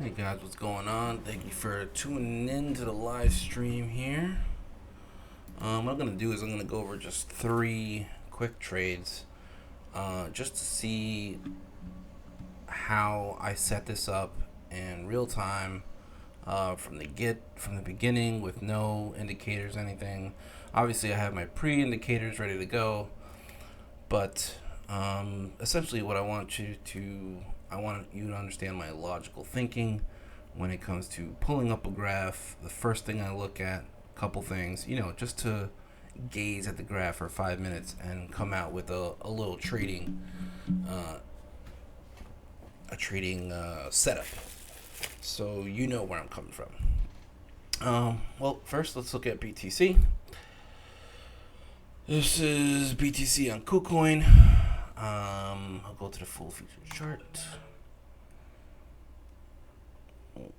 Hey guys, what's going on? Thank you for tuning in to the live stream here. What I'm gonna do is I'm gonna go over just 3 quick trades, just to see how I set this up in real time, from the beginning with no indicators, anything. Obviously, I have my pre-indicators ready to go, but essentially, what I want you to understand my logical thinking when it comes to pulling up a graph. The first thing I look at, a couple things, just to gaze at the graph for 5 minutes and come out with a little uh, trading setup, so you know where I'm coming from. Well, first let's look at BTC. This is BTC on KuCoin. I'll go to the full feature chart.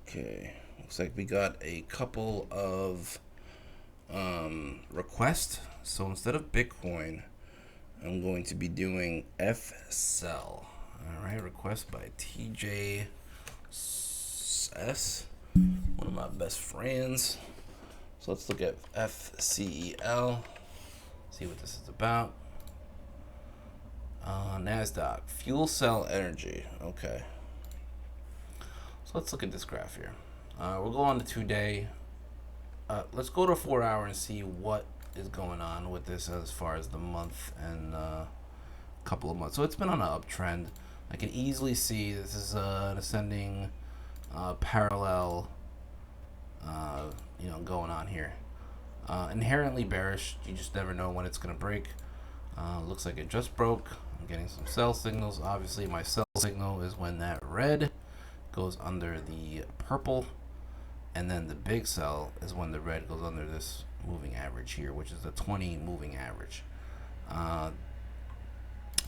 Okay, looks like we got a couple of requests. So instead of Bitcoin, I'm going to be doing FCEL. All right, request by TJS, one of my best friends. So let's look at FCEL, see what this is about. NASDAQ, fuel cell energy. Okay. So let's look at this graph here. We'll go on the 2 day. Let's go to 4 hour and see what is going on with this as far as the month and couple of months. So it's been on an uptrend. I can easily see this is an ascending parallel, going on here. Inherently bearish. You just never know when it's going to break. Looks like it just broke. I'm getting some sell signals. Obviously, my sell signal is when that red goes under the purple, and then the big sell is when the red goes under this moving average here, which is the 20 moving average.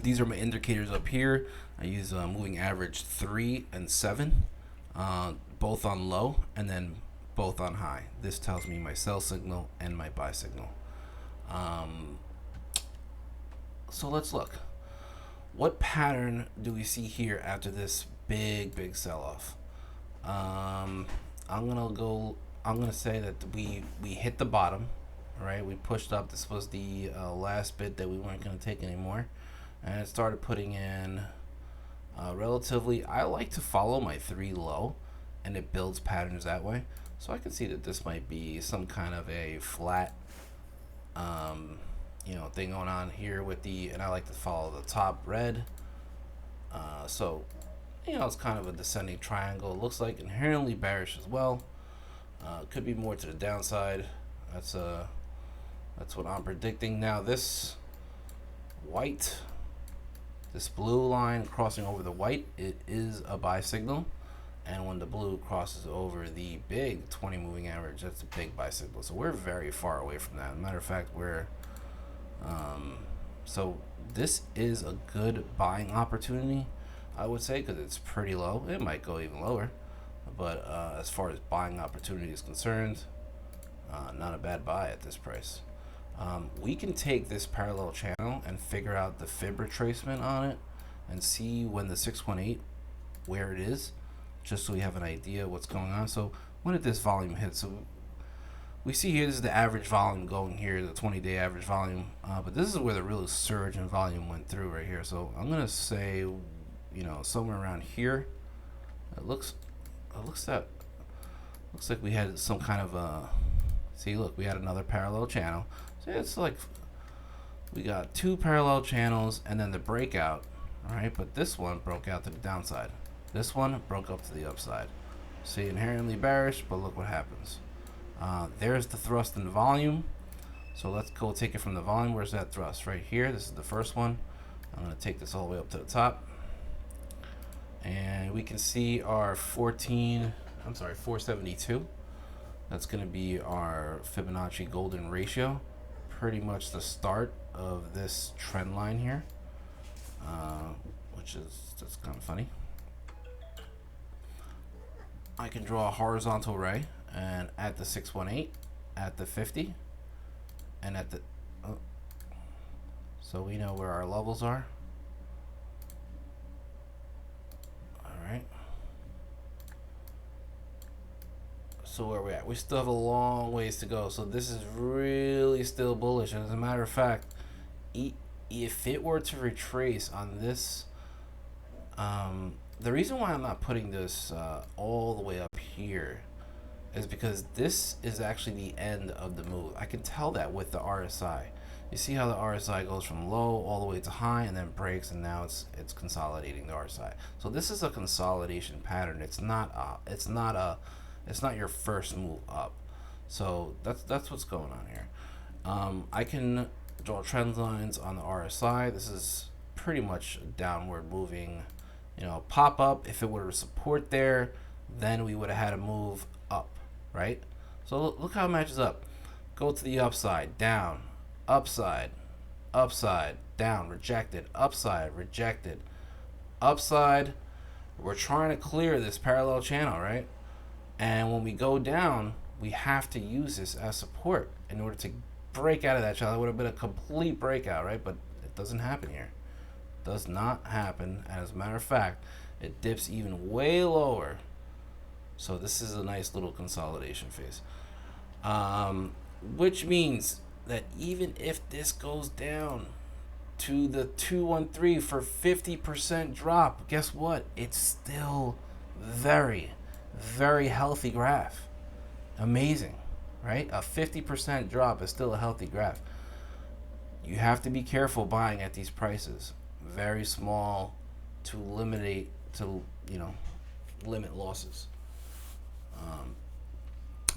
These are my indicators up here. I use moving average 3 and 7, both on low and then both on high. This tells me my sell signal and my buy signal. So let's look. What pattern do we see here after this big sell-off? I'm gonna say that we hit the bottom, right? We pushed up. This was the last bit that we weren't gonna take anymore, and it started putting in relatively. I like to follow my 3 low, and it builds patterns that way. So I can see that this might be some kind of a flat, thing going on here with and I like to follow the top red. So it's kind of a descending triangle. It looks like inherently bearish as well. Could be more to the downside. That's what I'm predicting. Now this white, this blue line crossing over the white, it is a buy signal. And when the blue crosses over the big 20 moving average, that's a big buy signal. So we're very far away from that. Matter of fact, so this is a good buying opportunity, I would say, because it's pretty low. It might go even lower, but as far as buying opportunity is concerned, not a bad buy at this price. We can take this parallel channel and figure out the fib retracement on it and see when the 618, where it is, just so we have an idea what's going on. So when did this volume hit? So we see here, this is the average volume going here, the 20-day average volume. But this is where the real surge in volume went through right here. So I'm gonna say, somewhere around here. It looks like we had some kind of a. See, look, we had another parallel channel. So it's like we got 2 parallel channels and then the breakout. All right, but this one broke out to the downside. This one broke up to the upside. See, inherently bearish, but look what happens. There's the thrust and volume. So let's go take it from the volume. Where's that thrust? Right here. This is the first one. I'm going to take this all the way up to the top. And we can see our 472. That's going to be our Fibonacci golden ratio. Pretty much the start of this trend line here, that's kind of funny. I can draw a horizontal ray, and at the 618, at the 50, and at the so we know where our levels are. All right. So where we at? We still have a long ways to go. So this is really still bullish. As a matter of fact, if it were to retrace on this, the reason why I'm not putting this all the way up here is because this is actually the end of the move. I can tell that with the RSI. You see how the RSI goes from low all the way to high and then breaks, and now it's consolidating the RSI. So this is a consolidation pattern. It's not your first move up. So that's what's going on here. I can draw trend lines on the RSI. This is pretty much downward moving. Pop up. If it were to support there, then we would have had a move up, right? So look how it matches up. Go to the upside, down, upside, upside, down, rejected, upside, rejected, upside. We're trying to clear this parallel channel, right? And when we go down, we have to use this as support in order to break out of that channel. It would have been a complete breakout, right? But it doesn't happen here. Does not happen. And as a matter of fact, it dips even way lower. So this is a nice little consolidation phase. Which means that even if this goes down to the 213 for 50% drop, guess what? It's still very, very healthy graph. Amazing, right? A 50% drop is still a healthy graph. You have to be careful buying at these prices. Very small to limit losses.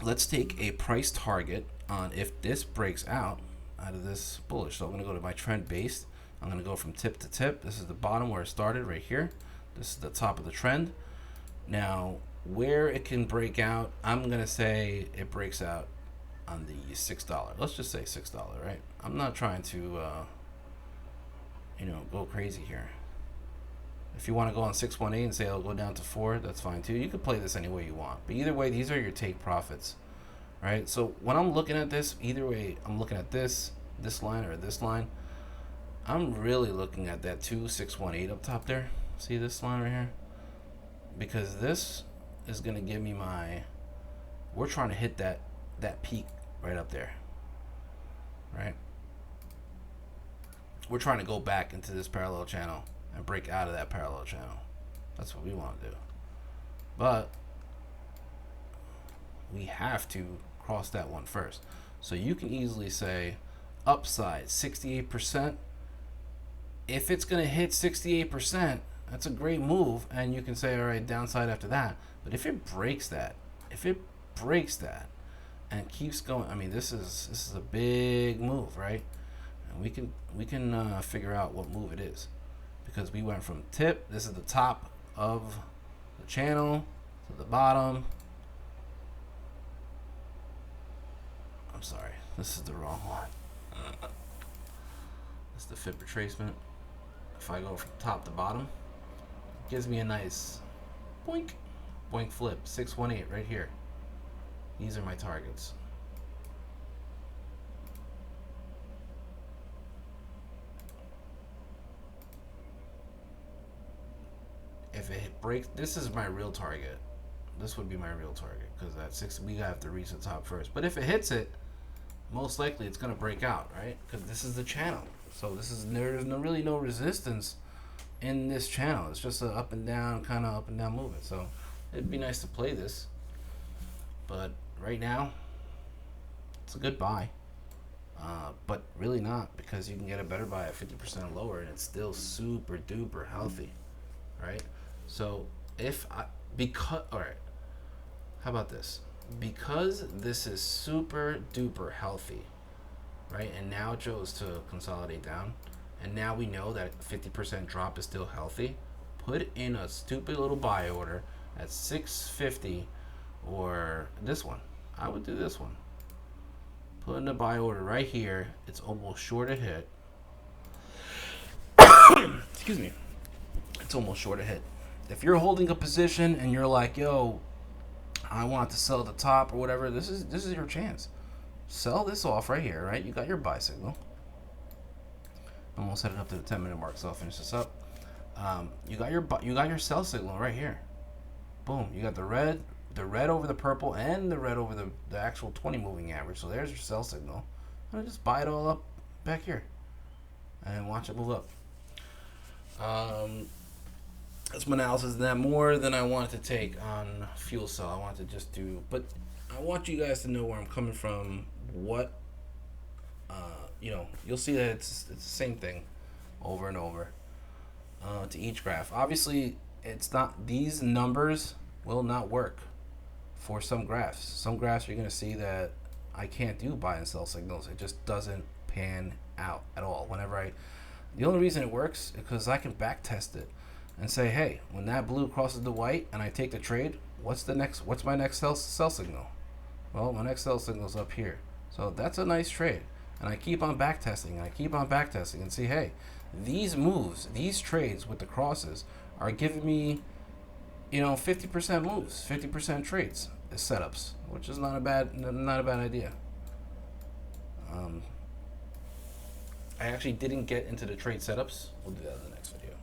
Let's take a price target on if this breaks out of this bullish. So I'm going to go to my trend based. I'm going to go from tip to tip. This is the bottom where it started right here. This is the top of the trend. Now, where it can break out, I'm going to say it breaks out on the $6. Let's just say $6, right? I'm not trying to, go crazy here. If you want to go on 618 and say it'll go down to 4, that's fine too. You can play this any way you want. But either way, these are your take profits, right? So when I'm looking at this, either way, I'm looking at this line or this line. I'm really looking at that 2618 up top there. See this line right here? Because this is going to give me we're trying to hit that peak right up there, right? We're trying to go back into this parallel channel and break out of that parallel channel. That's what we want to do. But we have to cross that one first. So you can easily say upside 68%. If it's going to hit 68%, that's a great move, and you can say, all right, downside after that. But if it breaks that, and keeps going, I mean, this is a big move, right? And we can figure out what move it is, because we went from tip. This is the top of the channel to the bottom. I'm sorry, this is the wrong one. This is the fib retracement. If I go from top to bottom, it gives me a nice boink, boink flip. 618 right here. These are my targets. If it breaks, this is my real target. This would be my real target, because at 6 we have to reach the top first. But if it hits it, most likely it's gonna break out, right? Because this is the channel. So there's really no resistance in this channel. It's just a up and down movement. So it'd be nice to play this, but right now it's a good buy. But really not, because you can get a better buy at 50% lower and it's still super duper healthy, right? So all right, how about this? Because this is super duper healthy, right? And now it chose to consolidate down, and now we know that 50% drop is still healthy. Put in a stupid little buy order at 650, or this one. I would do this one. Put in a buy order right here. It's almost sure to hit. Excuse me. It's almost sure to hit. If you're holding a position and you're like, yo, I want to sell at the top or whatever, this is your chance. Sell this off right here, right? You got your buy signal. I'm gonna set it up to the 10-minute mark, so I'll finish this up. You got your sell signal right here. Boom. You got the red the red over the purple and the red over the actual 20 moving average. So there's your sell signal. I'm gonna just buy it all up back here and watch it move up. That's my analysis of that. More than I wanted to take on FCEL. I wanted to just do, but I want you guys to know where I'm coming from. What, you'll see that it's the same thing over and over to each graph. Obviously, it's not, these numbers will not work for some graphs. Some graphs you're going to see that I can't do buy and sell signals. It just doesn't pan out at all. The only reason it works is because I can back test it and say, hey, when that blue crosses the white and I take the trade, what's my next sell signal? Well, my next sell signal is up here. So that's a nice trade. And I keep on back testing and see, hey, these moves, these trades with the crosses are giving me, 50% moves, 50% trades, setups, which is not a bad idea. I actually didn't get into the trade setups. We'll do that in the next video.